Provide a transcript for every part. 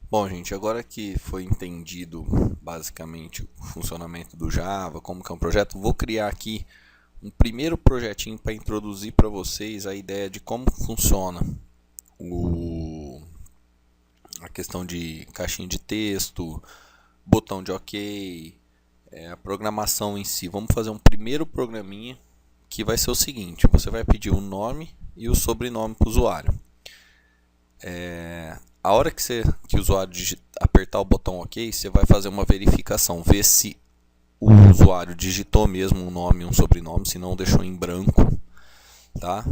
Bom, gente, agora que foi entendido basicamente o funcionamento do Java, como que é um projeto, vou criar aqui um primeiro projetinho para introduzir para vocês a ideia de como funciona o, a questão de caixinha de texto, botão de OK, a programação em si. Vamos fazer um primeiro programinha que vai ser o seguinte: você vai pedir o nome e o sobrenome para o usuário. A hora que o usuário apertar o botão OK, você vai fazer uma verificação, ver se o usuário digitou mesmo um nome e um sobrenome, se não deixou em branco, tá?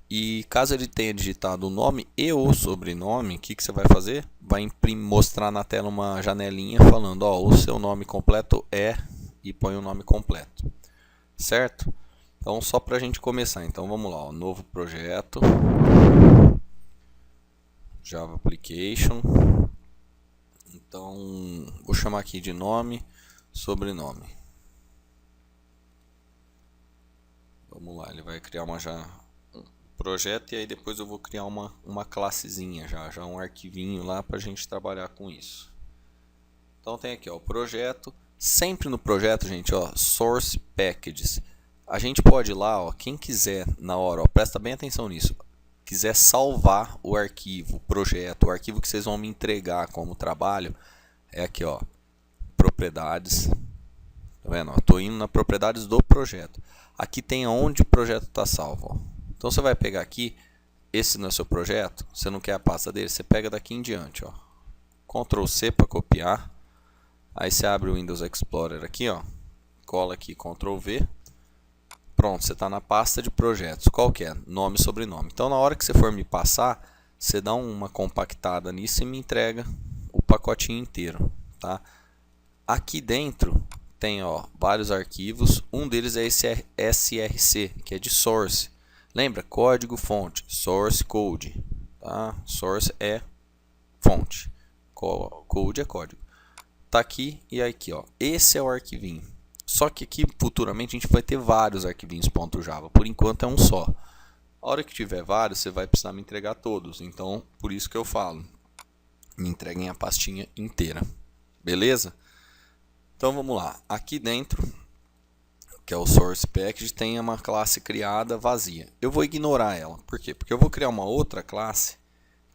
E caso ele tenha digitado o nome e o sobrenome, o que você vai fazer? Vai mostrar na tela uma janelinha falando, ó, o seu nome completo é, e põe o nome completo, certo? Então só para a gente começar, então vamos lá, ó, novo projeto, Java Application. Então vou chamar aqui de nome, sobrenome. Vamos lá, ele vai criar um projeto e aí depois eu vou criar uma classezinha já um arquivinho lá para a gente trabalhar com isso. Então tem aqui ó, o projeto. Sempre no projeto, gente, ó, source packages. A gente pode ir lá, ó, quem quiser na hora, ó, presta bem atenção nisso. Quiser salvar o arquivo, o projeto, o arquivo que vocês vão me entregar como trabalho, é aqui ó, propriedades. Tá vendo? Estou indo na propriedades do projeto. Aqui tem onde o projeto está salvo. Ó. Então você vai pegar aqui, esse não é seu projeto, você não quer a pasta dele, você pega daqui em diante. Ó. Ctrl C para copiar. Aí você abre o Windows Explorer aqui, ó, cola aqui Ctrl V. Pronto, você está na pasta de projetos. Qual que é? Nome e sobrenome. Então na hora que você for me passar, você dá uma compactada nisso e me entrega o pacotinho inteiro. Tá? Aqui dentro tem ó, vários arquivos, um deles é esse src, que é de source. Lembra? Código fonte, source code. Tá? Source é fonte, code é código. Tá aqui e aqui. Ó. Esse é o arquivinho. Só que aqui futuramente a gente vai ter vários arquivinhos .java. Por enquanto é um só. A hora que tiver vários, você vai precisar me entregar todos. Então, por isso que eu falo, me entreguem a pastinha inteira. Beleza? Então vamos lá, aqui dentro, que é o Source Package, tem uma classe criada vazia. Eu vou ignorar ela, por quê? Porque eu vou criar uma outra classe,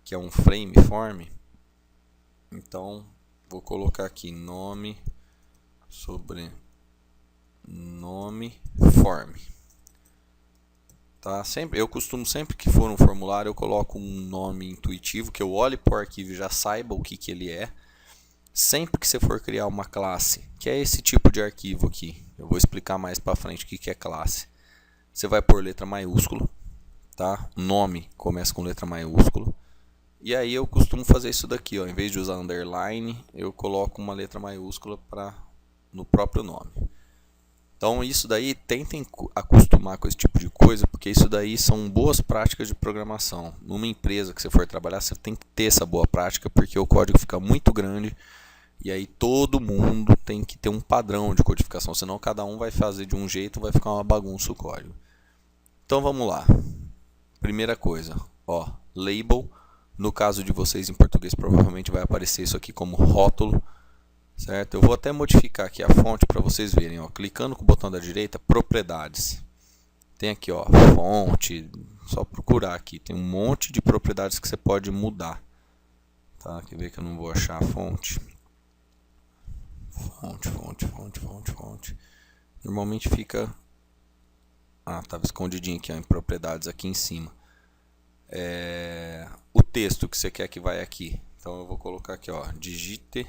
que é um Frameform. Então, vou colocar aqui nome, sobrenome, form. Tá? Eu costumo sempre que for um formulário, eu coloco um nome intuitivo, que eu olhe para o arquivo e já saiba o que ele é. Sempre que você for criar uma classe, que é esse tipo de arquivo aqui, eu vou explicar mais para frente o que é classe. Você vai pôr letra maiúscula, tá? O nome começa com letra maiúscula. E aí eu costumo fazer isso daqui, ó, em vez de usar underline, eu coloco uma letra maiúscula no próprio nome. Então isso daí, tentem acostumar com esse tipo de coisa, porque isso daí são boas práticas de programação. Numa empresa que você for trabalhar, você tem que ter essa boa prática, porque o código fica muito grande. E aí todo mundo tem que ter um padrão de codificação, senão cada um vai fazer de um jeito, vai ficar uma bagunça o código. Então vamos lá. Primeira coisa, ó, label. No caso de vocês em português, provavelmente vai aparecer isso aqui como rótulo, certo? Eu vou até modificar aqui a fonte para vocês verem, ó, clicando com o botão da direita, propriedades. Tem aqui, ó, fonte, só procurar aqui, tem um monte de propriedades que você pode mudar. Tá? Quer ver que eu não vou achar a fonte? Fonte. Normalmente fica... estava escondidinho aqui ó, em propriedades aqui em cima. O texto que você quer que vai aqui. Então eu vou colocar aqui, ó, digite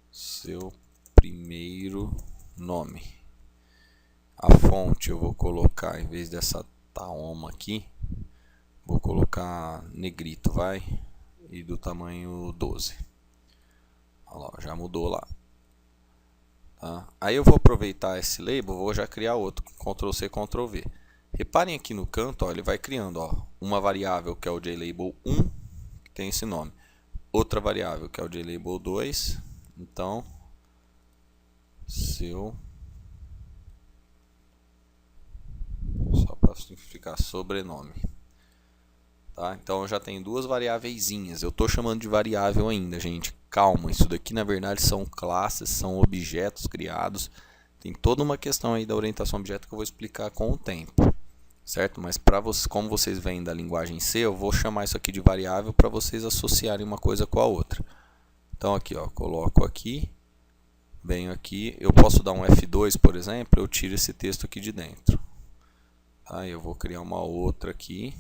seu primeiro nome. A fonte eu vou colocar, em vez dessa Tahoma aqui, vou colocar negrito, vai? E do tamanho 12. Olha lá, já mudou lá. Tá? Aí eu vou aproveitar esse label, vou já criar outro, Ctrl C, Ctrl V. Reparem aqui no canto, ó, ele vai criando ó, uma variável que é o JLabel1, que tem esse nome. Outra variável que é o JLabel2, então, só para simplificar, sobrenome. Tá? Então eu já tenho duas variáveiszinhas. Eu estou chamando de variável ainda, gente. Calma, isso daqui na verdade são classes, são objetos criados. Tem toda uma questão aí da orientação a objeto que eu vou explicar com o tempo. Certo? Mas para vocês, como vocês vêm da linguagem C, eu vou chamar isso aqui de variável para vocês associarem uma coisa com a outra. Então aqui, ó, coloco aqui, venho aqui, eu posso dar um F2, por exemplo, eu tiro esse texto aqui de dentro. Aí eu vou criar uma outra aqui.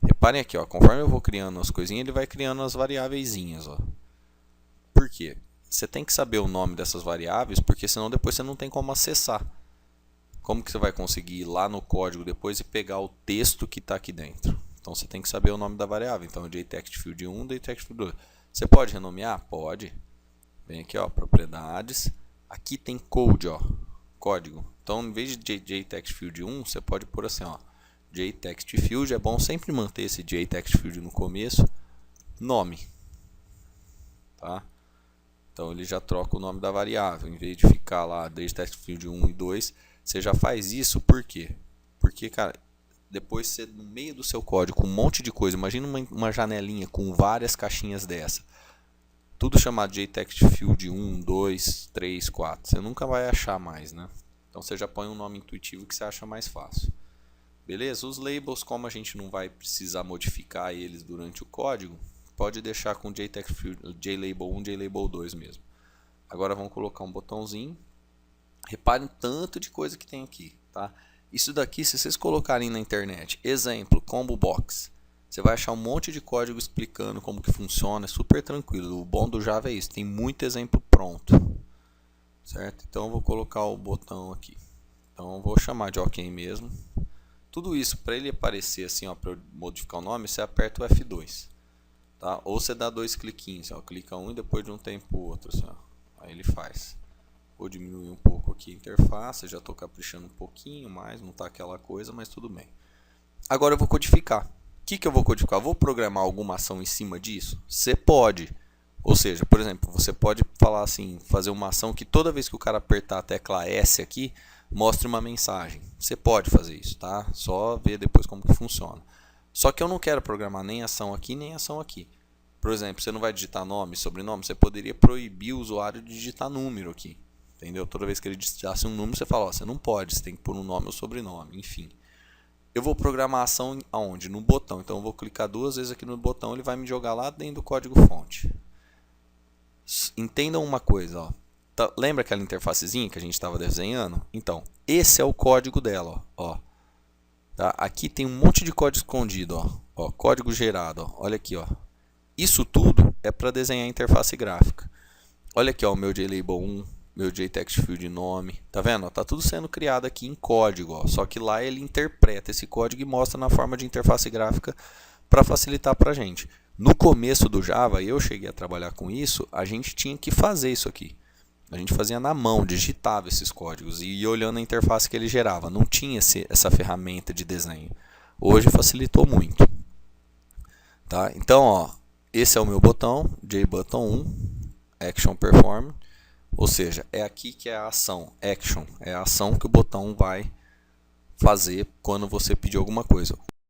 Reparem aqui, ó, conforme eu vou criando as coisinhas, ele vai criando as variáveiszinhas, ó. Por quê? Você tem que saber o nome dessas variáveis, porque senão depois você não tem como acessar. Como que você vai conseguir ir lá no código depois e pegar o texto que está aqui dentro? Então você tem que saber o nome da variável. Então JTextField 1, JTextField 2. Você pode renomear? Pode. Vem aqui, ó, propriedades. Aqui tem code, ó, código. Então em vez de JTextField 1, você pode pôr assim, ó, JTextField. É bom sempre manter esse JTextField no começo. Nome. Tá? Então ele já troca o nome da variável. Em vez de ficar lá JTextField 1 e 2, você já faz isso por quê? Porque, cara, depois você, no meio do seu código, com um monte de coisa, imagina uma janelinha com várias caixinhas dessa. Tudo chamado de JTextField 1, 2, 3, 4. Você nunca vai achar mais, né? Então você já põe um nome intuitivo que você acha mais fácil. Beleza? Os labels, como a gente não vai precisar modificar eles durante o código, pode deixar com JTextField, JLabel 1, JLabel 2 mesmo. Agora vamos colocar um botãozinho. Reparem o tanto de coisa que tem aqui, tá? Isso daqui, se vocês colocarem na internet, exemplo, combo box, você vai achar um monte de código explicando como que funciona, é super tranquilo. O bom do Java é isso, tem muito exemplo pronto, certo? Então eu vou colocar o botão aqui. Então eu vou chamar de OK mesmo. Tudo isso, para ele aparecer assim, ó, para eu modificar o nome, você aperta o F2, tá? Ou você dá dois cliquinhos, ó, clica um e depois de um tempo o outro, assim, ó. Aí ele faz. Vou diminuir um pouco aqui a interface, já estou caprichando um pouquinho mais, não está aquela coisa, mas tudo bem. Agora eu vou codificar. O que eu vou codificar? Vou programar alguma ação em cima disso? Você pode. Ou seja, por exemplo, você pode falar assim, fazer uma ação que toda vez que o cara apertar a tecla S aqui, mostre uma mensagem. Você pode fazer isso, tá? Só ver depois como que funciona. Só que eu não quero programar nem ação aqui, nem ação aqui. Por exemplo, você não vai digitar nome, sobrenome, você poderia proibir o usuário de digitar número aqui. Entendeu? Toda vez que ele digitasse um número, você fala, ó, você não pode, você tem que pôr um nome ou sobrenome, enfim. Eu vou programar a ação aonde? No botão. Então eu vou clicar duas vezes aqui no botão, ele vai me jogar lá dentro do código fonte. Entendam uma coisa, ó. Tá, lembra aquela interfacezinha que a gente estava desenhando? Então, esse é o código dela, ó. Tá? Aqui tem um monte de código escondido, ó. Ó, código gerado, ó. Olha aqui, ó. Isso tudo é para desenhar a interface gráfica. Olha aqui, ó, o meu JLabel 1, meu JTextField nome. Tá vendo? Tá tudo sendo criado aqui em código, ó. Só que lá ele interpreta esse código e mostra na forma de interface gráfica para facilitar para a gente. No começo do Java, eu cheguei a trabalhar com isso, a gente tinha que fazer isso aqui. A gente fazia na mão, digitava esses códigos e ia olhando a interface que ele gerava. Não tinha essa ferramenta de desenho. Hoje facilitou muito. Tá? Então, ó, esse é o meu botão, JButton 1, Action Perform. Ou seja, é aqui que é a ação, Action. É a ação que o botão vai fazer quando você pedir alguma coisa.